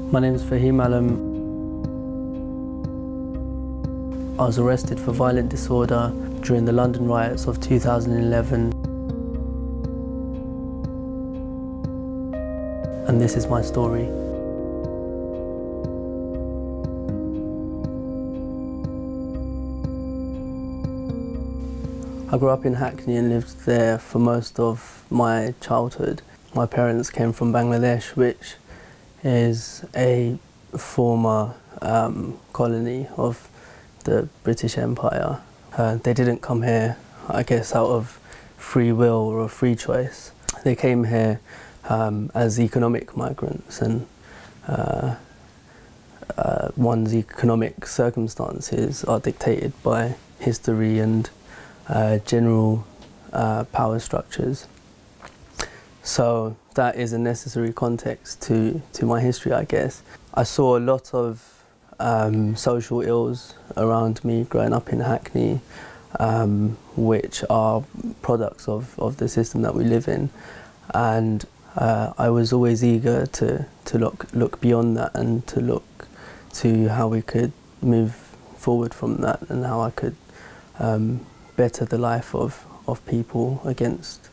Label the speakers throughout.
Speaker 1: My name is Fahim. I was arrested for violent disorder during the London riots of 2011. And this is my story. I grew up in Hackney and lived there for most of my childhood. My parents came from Bangladesh, which is a former colony of the British Empire. They didn't come here, I guess, out of free will or a free choice. They came here as economic migrants, and one's economic circumstances are dictated by history and general power structures. So that is a necessary context to my history, I guess. I saw a lot of social ills around me growing up in Hackney, which are products of the system that we live in. And I was always eager to look beyond that and to look to how we could move forward from that and how I could better the life of people against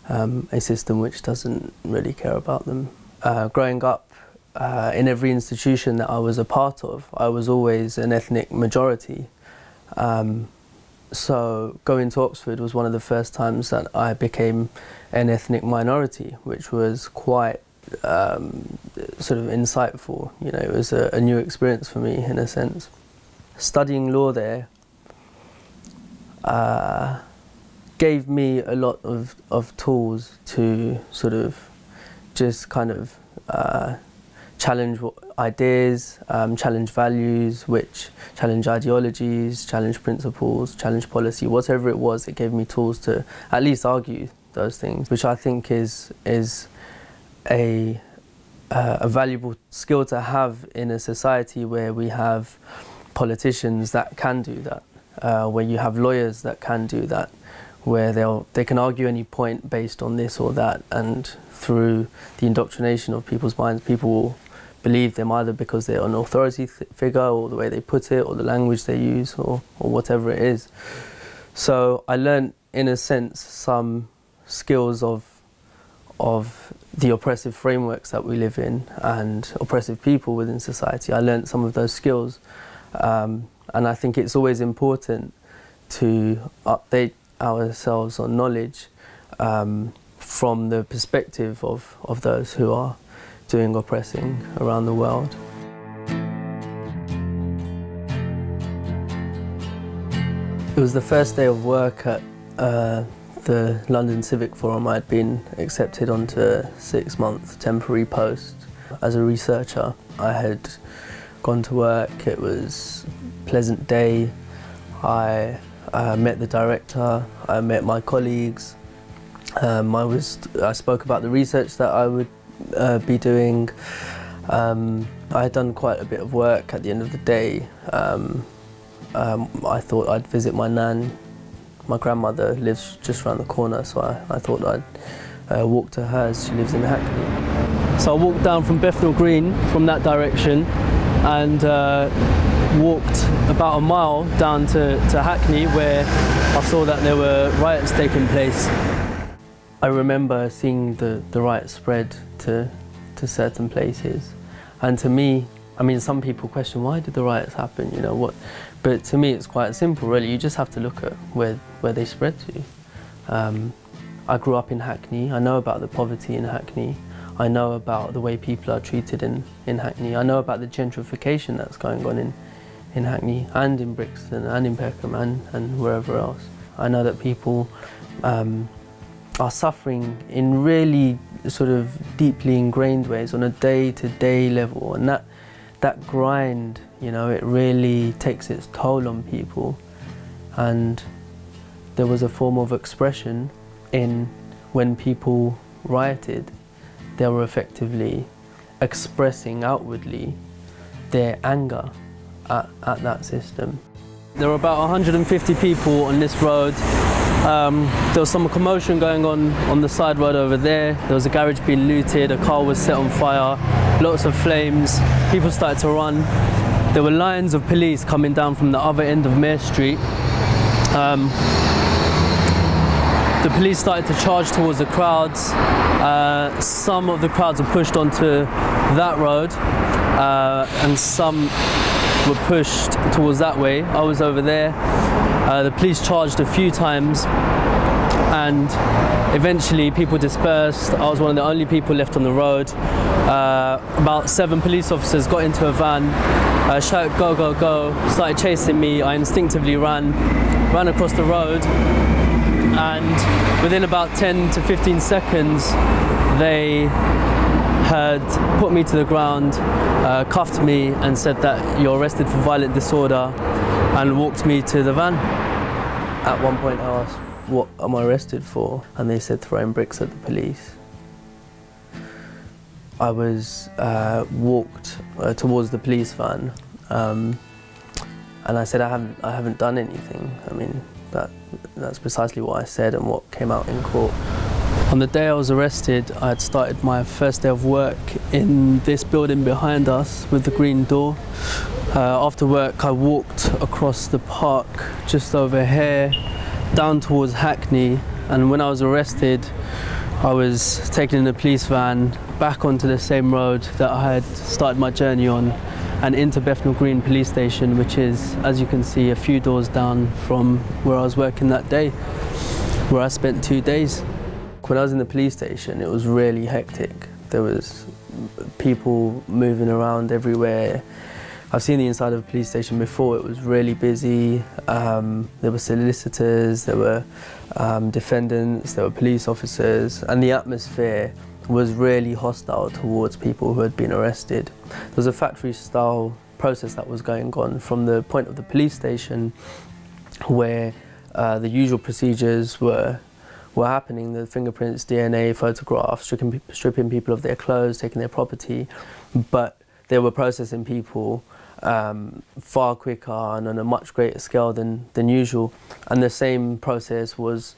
Speaker 1: a system which doesn't really care about them. Growing up in every institution that I was a part of, I was always an ethnic majority. So going to Oxford was one of the first times that I became an ethnic minority, which was quite sort of insightful. You know, it was a new experience for me in a sense. Studying law there gave me a lot of tools to sort of just kind of challenge ideas, challenge values, challenge ideologies, challenge principles, challenge policy, whatever it was. It gave me tools to at least argue those things, which I think is a valuable skill to have in a society where we have politicians that can do that, where you have lawyers that can do that, where they can argue any point based on this or that, and through the indoctrination of people's minds, people will believe them either because they're an authority figure, or the way they put it, or the language they use, or whatever it is. So I learned, in a sense, some skills of the oppressive frameworks that we live in and oppressive people within society. I learned some of those skills, and I think it's always important to update ourselves on knowledge from the perspective of those who are doing oppressing around the world. It was the first day of work at the London Civic Forum. I'd been accepted onto a 6-month temporary post as a researcher. I had gone to work. It was a pleasant day. I met the director, I met my colleagues. I spoke about the research that I would be doing. I had done quite a bit of work at the end of the day. I thought I'd visit my nan. My grandmother lives just around the corner, so I thought I'd walk to hers. She lives in Hackney. So I walked down from Bethnal Green from that direction and walked about a mile down to Hackney, where I saw that there were riots taking place. I remember seeing the riots spread to certain places, and to me, I mean, some people question, why did the riots happen, you know, what? But to me it's quite simple really. You just have to look at where they spread to. I grew up in Hackney. I know about the poverty in Hackney. I know about the way people are treated in Hackney. I know about the gentrification that's going on in Hackney and in Brixton and in Peckham and wherever else. I know that people are suffering in really sort of deeply ingrained ways on a day-to-day level, and that grind, you know, it really takes its toll on people. And there was a form of expression in when people rioted. They were effectively expressing outwardly their anger at that system. There were about 150 people on this road There was some commotion going on the side road over there. There was a garage being looted, a car was set on fire, lots of flames, people started to run. There were lines of police coming down from the other end of Mare Street. The police started to charge towards the crowds. Some of the crowds were pushed onto that road and some were pushed towards that way. I was over there. The police charged a few times and eventually people dispersed. I was one of the only people left on the road. About 7 police officers got into a van, shouted go, go, go, started chasing me. I instinctively ran across the road, and within about 10 to 15 seconds they had put me to the ground, cuffed me and said that you're arrested for violent disorder, and walked me to the van. At one point I asked, what am I arrested for? And they said throwing bricks at the police. I was walked towards the police van, and I said I haven't done anything. I mean, that's precisely what I said and what came out in court. On the day I was arrested, I had started my first day of work in this building behind us with the green door. After work I walked across the park just over here down towards Hackney, and when I was arrested I was taken in a police van back onto the same road that I had started my journey on, and into Bethnal Green police station, which is, as you can see, a few doors down from where I was working that day, where I spent 2 days. When I was in the police station, it was really hectic. There was people moving around everywhere. I've seen the inside of a police station before. It was really busy. There were solicitors, there were defendants, there were police officers, and the atmosphere was really hostile towards people who had been arrested. There was a factory-style process that was going on from the point of the police station, where the usual procedures were happening: the fingerprints, DNA, photographs, stripping people of their clothes, taking their property. But they were processing people far quicker and on a much greater scale than usual. And the same process was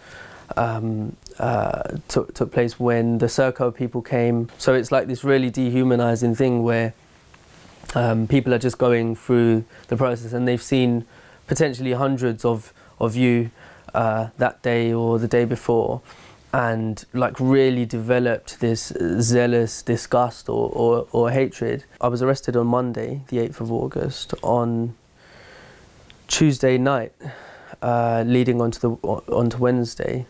Speaker 1: took place when the Serco people came. So it's like this really dehumanizing thing where people are just going through the process, and they've seen potentially hundreds of you that day or the day before, and like really developed this zealous disgust or hatred. I was arrested on Monday, the 8th of August. On Tuesday night, leading onto Wednesday,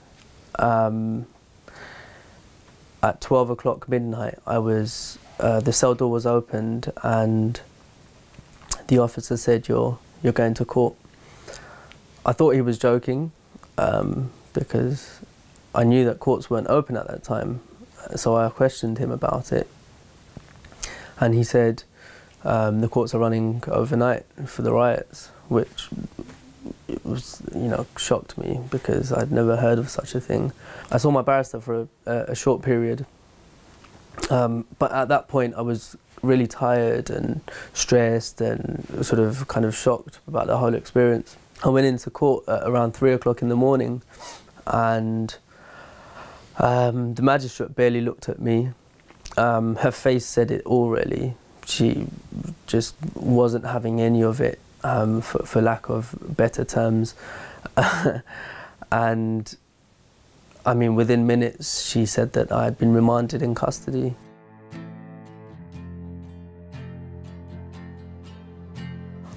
Speaker 1: at 12 o'clock midnight, the cell door was opened and the officer said, you're going to court. I thought he was joking, because I knew that courts weren't open at that time. So I questioned him about it, and he said the courts are running overnight for the riots, which was, shocked me because I'd never heard of such a thing. I saw my barrister for a short period, but at that point I was really tired and stressed and sort of kind of shocked about the whole experience. I went into court at around 3 o'clock in the morning, and the magistrate barely looked at me. Her face said it all, really. She just wasn't having any of it, for lack of better terms. And I mean, within minutes she said that I had been remanded in custody.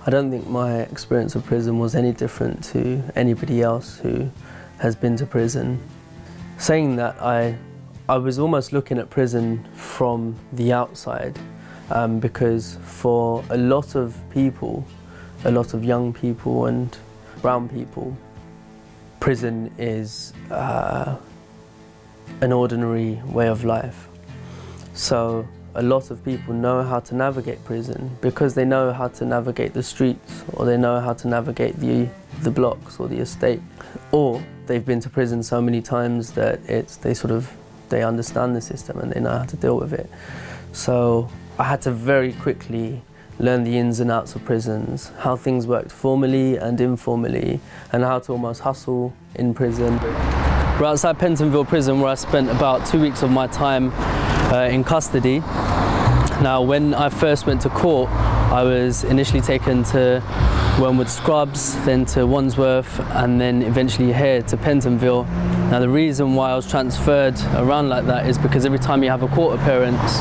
Speaker 1: I don't think my experience of prison was any different to anybody else who has been to prison. Saying that, I was almost looking at prison from the outside, because for a lot of people, a lot of young people and brown people, prison is an ordinary way of life. So a lot of people know how to navigate prison because they know how to navigate the streets, or they know how to navigate the blocks or the estate, or they've been to prison so many times that they understand the system and they know how to deal with it. So I had to very quickly learn the ins and outs of prisons, how things worked formally and informally, and how to almost hustle in prison. We're outside Pentonville prison, where I spent about 2 weeks of my time in custody. Now, when I first went to court, I was initially taken to Wormwood Scrubs, then to Wandsworth, and then eventually here to Pentonville. Now, the reason why I was transferred around like that is because every time you have a court appearance,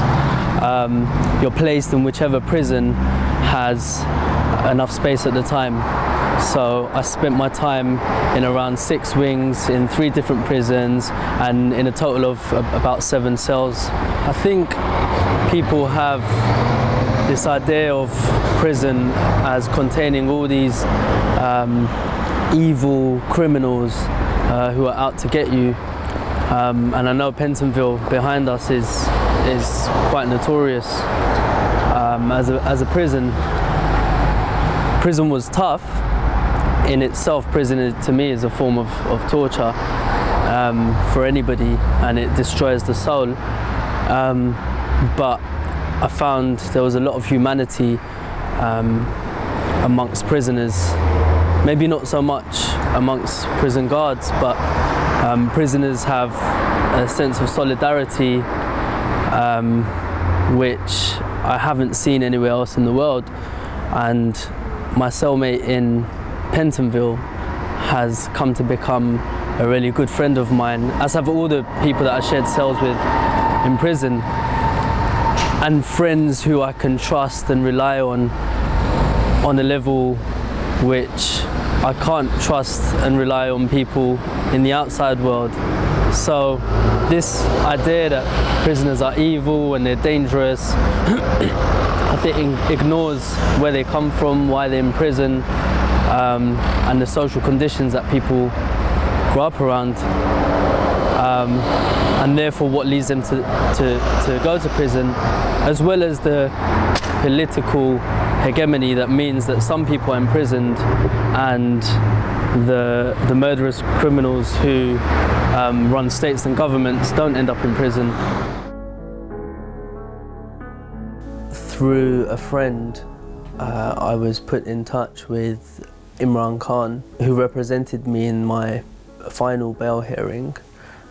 Speaker 1: you're placed in whichever prison has enough space at the time. So I spent my time in around 6 wings in 3 different prisons, and in a total of about 7 cells. I think people have this idea of prison as containing all these evil criminals who are out to get you. And I know Pentonville behind us is quite notorious as a prison. Prison was tough in itself. Prison to me is a form of torture for anybody, and it destroys the soul. But I found there was a lot of humanity amongst prisoners. Maybe not so much amongst prison guards, but prisoners have a sense of solidarity which I haven't seen anywhere else in the world. And my cellmate in Pentonville has come to become a really good friend of mine, as have all the people that I shared cells with in prison, and friends who I can trust and rely on a level which I can't trust and rely on people in the outside world. So this idea that prisoners are evil and they're dangerous, I think ignores where they come from, why they're in prison, and the social conditions that people grow up around, and therefore what leads them to go to prison, as well as the political hegemony that means that some people are imprisoned and the murderous criminals who run states and governments don't end up in prison. Through a friend, I was put in touch with Imran Khan, who represented me in my final bail hearing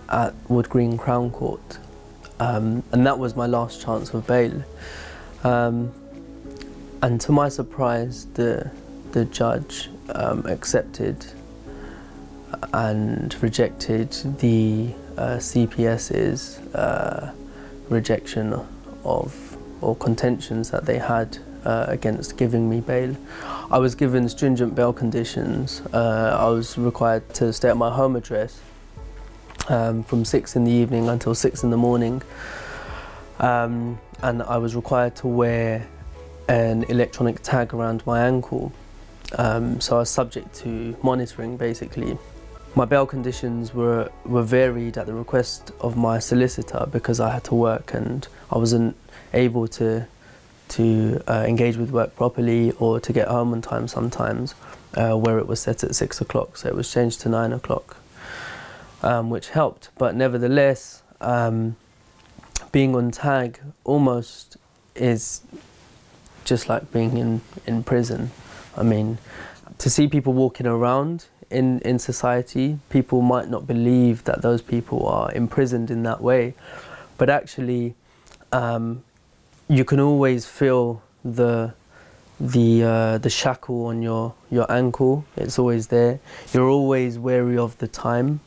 Speaker 1: at Wood Green Crown Court, and that was my last chance of bail. And to my surprise, the judge accepted and rejected the CPS's rejection of or contentions that they had against giving me bail. I was given stringent bail conditions. I was required to stay at my home address from 6 in the evening until 6 in the morning, and I was required to wear an electronic tag around my ankle, so I was subject to monitoring basically. My bail conditions were varied at the request of my solicitor because I had to work and I wasn't able to engage with work properly or to get home on time sometimes, where it was set at 6 o'clock, so it was changed to 9 o'clock, which helped. But nevertheless, being on tag almost is just like being in prison. I mean, to see people walking around in society, people might not believe that those people are imprisoned in that way, but actually you can always feel the shackle on your ankle. It's always there. You're always wary of the time.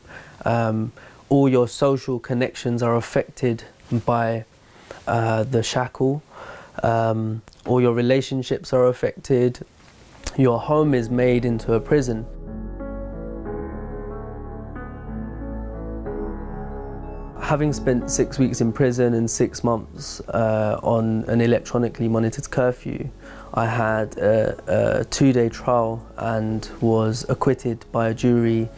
Speaker 1: All your social connections are affected by the shackle. All your relationships are affected. Your home is made into a prison. Having spent 6 weeks in prison and 6 months on an electronically monitored curfew, I had a 2-day trial and was acquitted by a jury,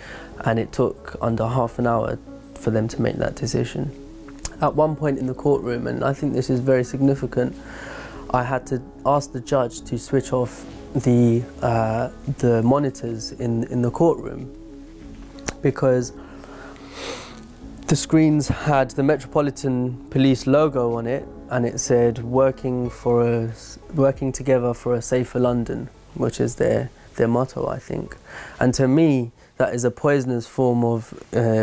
Speaker 1: and it took under half an hour for them to make that decision. At one point in the courtroom, and I think this is very significant, I had to ask the judge to switch off the monitors in the courtroom, because The screens had the Metropolitan Police logo on it, and it said working together for a safer London, which is their motto, I think. And to me, that is a poisonous form of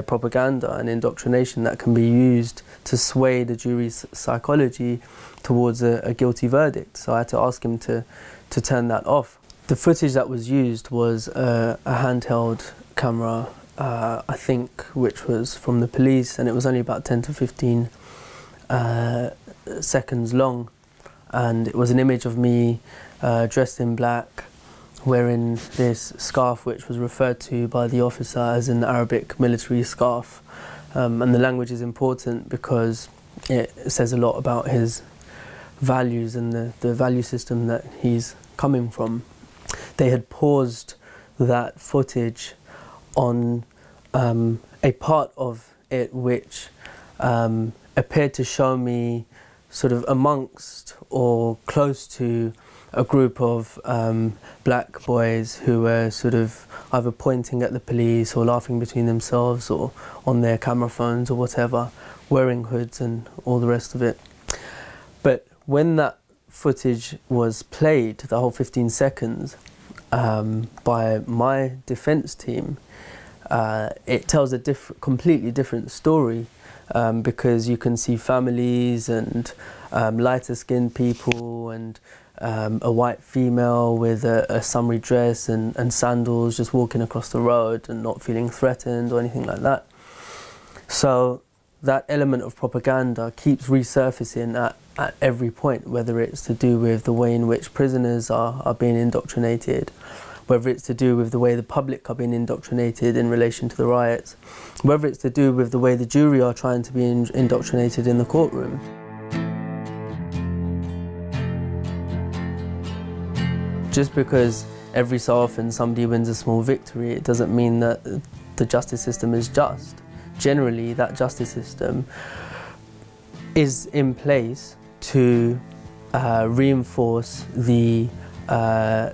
Speaker 1: propaganda and indoctrination that can be used to sway the jury's psychology towards a guilty verdict. So I had to ask him to turn that off. The footage that was used was a handheld camera, I think, which was from the police, and it was only about 10 to 15 seconds long. And it was an image of me dressed in black, wearing this scarf which was referred to by the officer as an Arabic military scarf. And the language is important because it says a lot about his values and the value system that he's coming from. They had paused that footage on a part of it which appeared to show me sort of amongst or close to a group of black boys who were sort of either pointing at the police or laughing between themselves or on their camera phones or whatever, wearing hoods and all the rest of it. But when that footage was played, the whole 15 seconds, by my defence team, it tells a completely different story, because you can see families and lighter skinned people and a white female with a summery dress and sandals just walking across the road and not feeling threatened or anything like that. So that element of propaganda keeps resurfacing at every point, whether it's to do with the way in which prisoners are being indoctrinated, whether it's to do with the way the public are being indoctrinated in relation to the riots, whether it's to do with the way the jury are trying to be indoctrinated in the courtroom. Just because every so often somebody wins a small victory, it doesn't mean that the justice system is just. Generally, that justice system is in place to reinforce the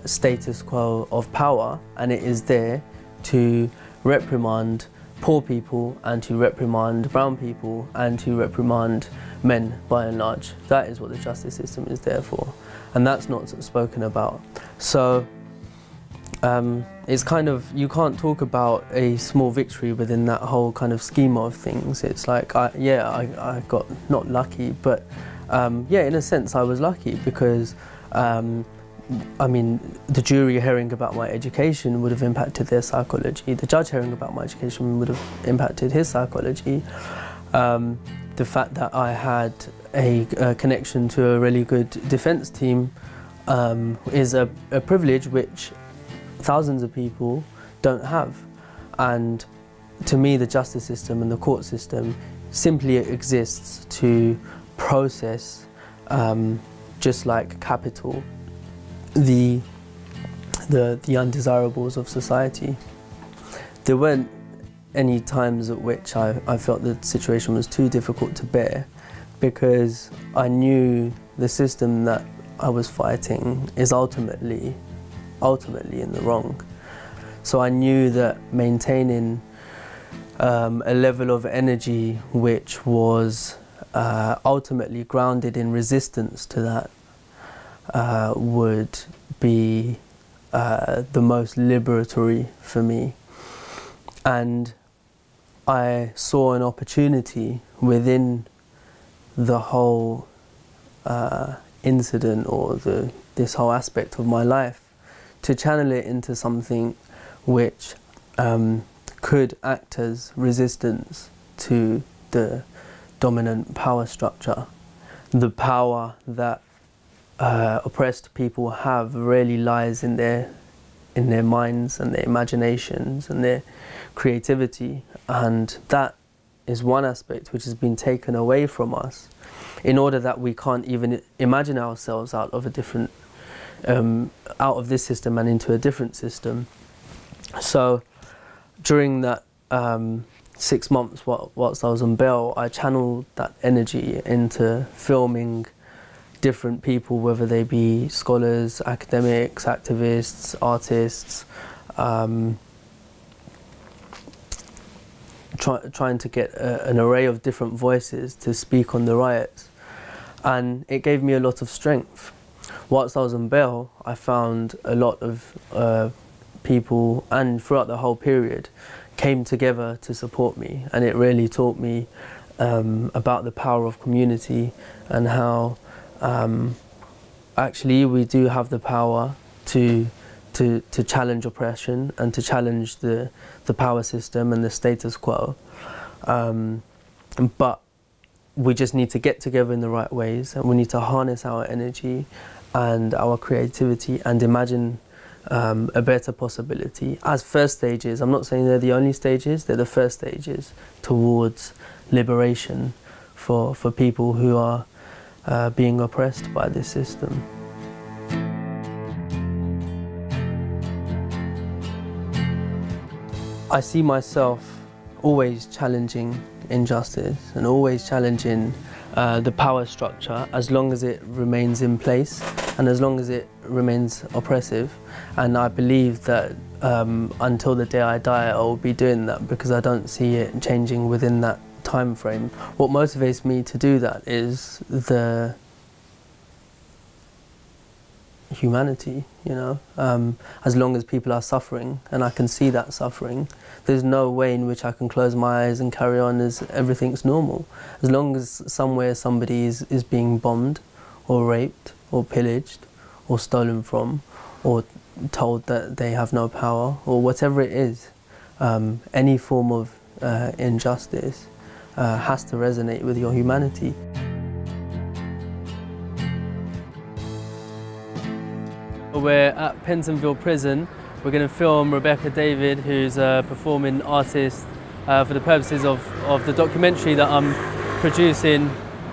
Speaker 1: status quo of power, and it is there to reprimand poor people and to reprimand brown people and to reprimand men by and large. That is what the justice system is there for, and that's not spoken about. So it's kind of, you can't talk about a small victory within that whole kind of schema of things. It's like, I got not lucky, but yeah, in a sense I was lucky because I mean, the jury hearing about my education would have impacted their psychology. The judge hearing about my education would have impacted his psychology. The fact that I had a connection to a really good defence team is a privilege which thousands of people don't have. And to me, the justice system and the court system simply exists to process, just like capital, the undesirables of society. There weren't any times at which I felt the situation was too difficult to bear, because I knew the system that I was fighting is ultimately in the wrong. So I knew that maintaining a level of energy which was ultimately grounded in resistance to that would be the most liberatory for me. And I saw an opportunity within the whole incident or this whole aspect of my life to channel it into something which could act as resistance to the dominant power structure. The power that oppressed people have really lies in their minds and their imaginations and their creativity, and that is one aspect which has been taken away from us in order that we can't even imagine ourselves out of a different out of this system and into a different system. So during that 6 months whilst I was on bail, I channeled that energy into filming different people, whether they be scholars, academics, activists, artists, trying to get an array of different voices to speak on the riots, and it gave me a lot of strength. Whilst I was on bail, I found a lot of people, and throughout the whole period, came together to support me, and it really taught me about the power of community and how actually we do have the power to challenge oppression and to challenge the power system and the status quo. But we just need to get together in the right ways, and we need to harness our energy and our creativity and imagine a better possibility. As first stages, I'm not saying they're the only stages, they're the first stages towards liberation for people who are being oppressed by this system. I see myself always challenging injustice and always challenging the power structure as long as it remains in place and as long as it remains oppressive. And I believe that until the day I die, I will be doing that because I don't see it changing within that time frame. What motivates me to do that is the humanity, you know. As long as people are suffering and I can see that suffering, there's no way in which I can close my eyes and carry on as everything's normal. As long as somewhere somebody is being bombed or raped or pillaged or stolen from or told that they have no power or whatever it is, any form of injustice has to resonate with your humanity. We're at Pentonville Prison. We're going to film Rebecca David, who's a performing artist, for the purposes of the documentary that I'm producing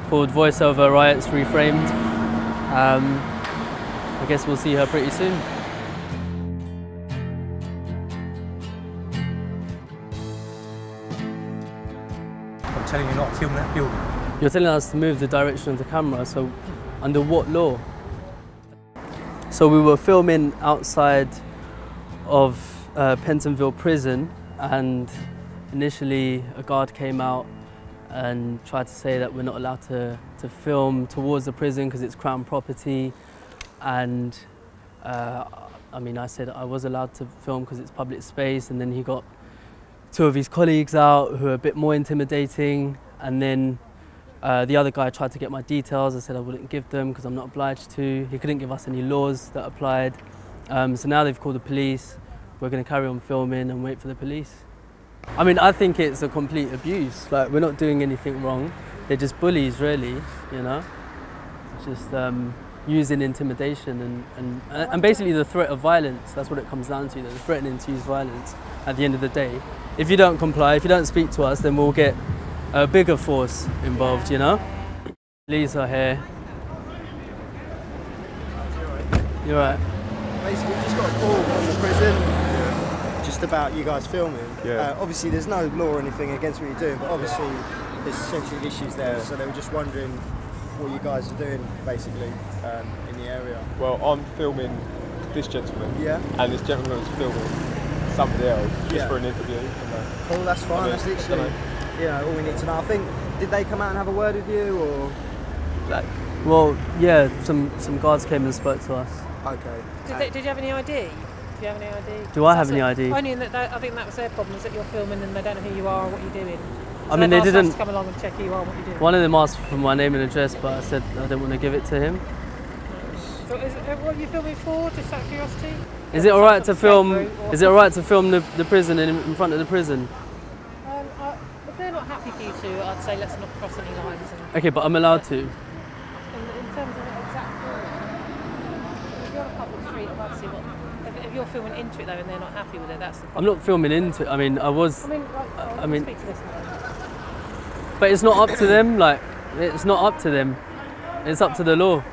Speaker 1: called Voiceover Riots Reframed. I guess we'll see her pretty soon.
Speaker 2: I'm telling you not to film that building.
Speaker 1: You're telling us to move the direction of the camera, so under what law? So we were filming outside of Pentonville Prison, and initially a guard came out and tried to say that we're not allowed to film towards the prison because it's Crown property. And I mean, I said I was allowed to film because it's public space, and then he got two of his colleagues out who are a bit more intimidating, and then the other guy tried to get my details. I said I wouldn't give them because I'm not obliged to. He couldn't give us any laws that applied. So now they've called the police. We're going to carry on filming and wait for the police. I mean, I think it's a complete abuse. Like, we're not doing anything wrong. They're just bullies, really, you know? It's just using intimidation and basically the threat of violence. That's what it comes down to. They're threatening to use violence at the end of the day. If you don't comply, if you don't speak to us, then we'll get a bigger force involved, you know? Police are here. You're right.
Speaker 3: Basically, we just got a call from the prison just about you guys filming.
Speaker 2: Yeah.
Speaker 3: Obviously, there's no law or anything against what you're doing, but obviously there's sensitive issues there, so they were just wondering what you guys are doing, basically, in the area.
Speaker 2: Well, I'm filming this gentleman, and this gentleman was filming somebody else just for an interview.
Speaker 3: Cool, that's fine. I mean, that's literally, you know, all we need to know. I think, did they come out and have a word with you, or?
Speaker 1: Well, yeah, some guards came and spoke to us.
Speaker 3: Okay.
Speaker 4: Did you have any ID? Do you have any ID?
Speaker 1: Do I have any ID?
Speaker 4: Only in that I think that was their problem, is that you're filming and they don't know who you are or what you're doing. So
Speaker 1: I mean, they didn't.
Speaker 4: Us to come along and check who you are and what you're doing.
Speaker 1: One of them asked for my name and address, but I said I didn't want to give it to him.
Speaker 4: So what are you filming for? Just out of curiosity?
Speaker 1: Is it all right to film? Is it all right to film the prison in front of the prison?
Speaker 4: If they're not happy for you to, I'd say let's not cross any lines.
Speaker 1: Okay, but I'm allowed to.
Speaker 4: In terms of exactly, if you're on a public street, I'd like to see what. If you're filming into it though and they're not happy with it, that's the problem.
Speaker 1: I'm not filming into it. I mean, I was.
Speaker 4: I mean, speak to this man.
Speaker 1: But it's not up to them. Like, it's not up to them. It's up to the law.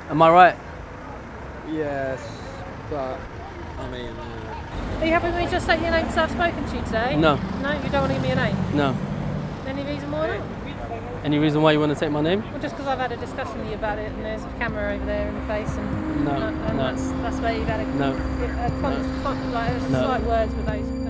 Speaker 1: Am I right?
Speaker 3: Yes, but I mean.
Speaker 4: Are you happy with me just saying your name because I've spoken to you today?
Speaker 1: No.
Speaker 4: No, you don't want to give me a name?
Speaker 1: No.
Speaker 4: Any reason why not?
Speaker 1: Any reason why you want to take my name?
Speaker 4: Well, just because I've had a discussion with you about it, and there's a camera over there in the face, and
Speaker 1: No,
Speaker 4: that's where you've had a
Speaker 1: No.
Speaker 4: slight words with those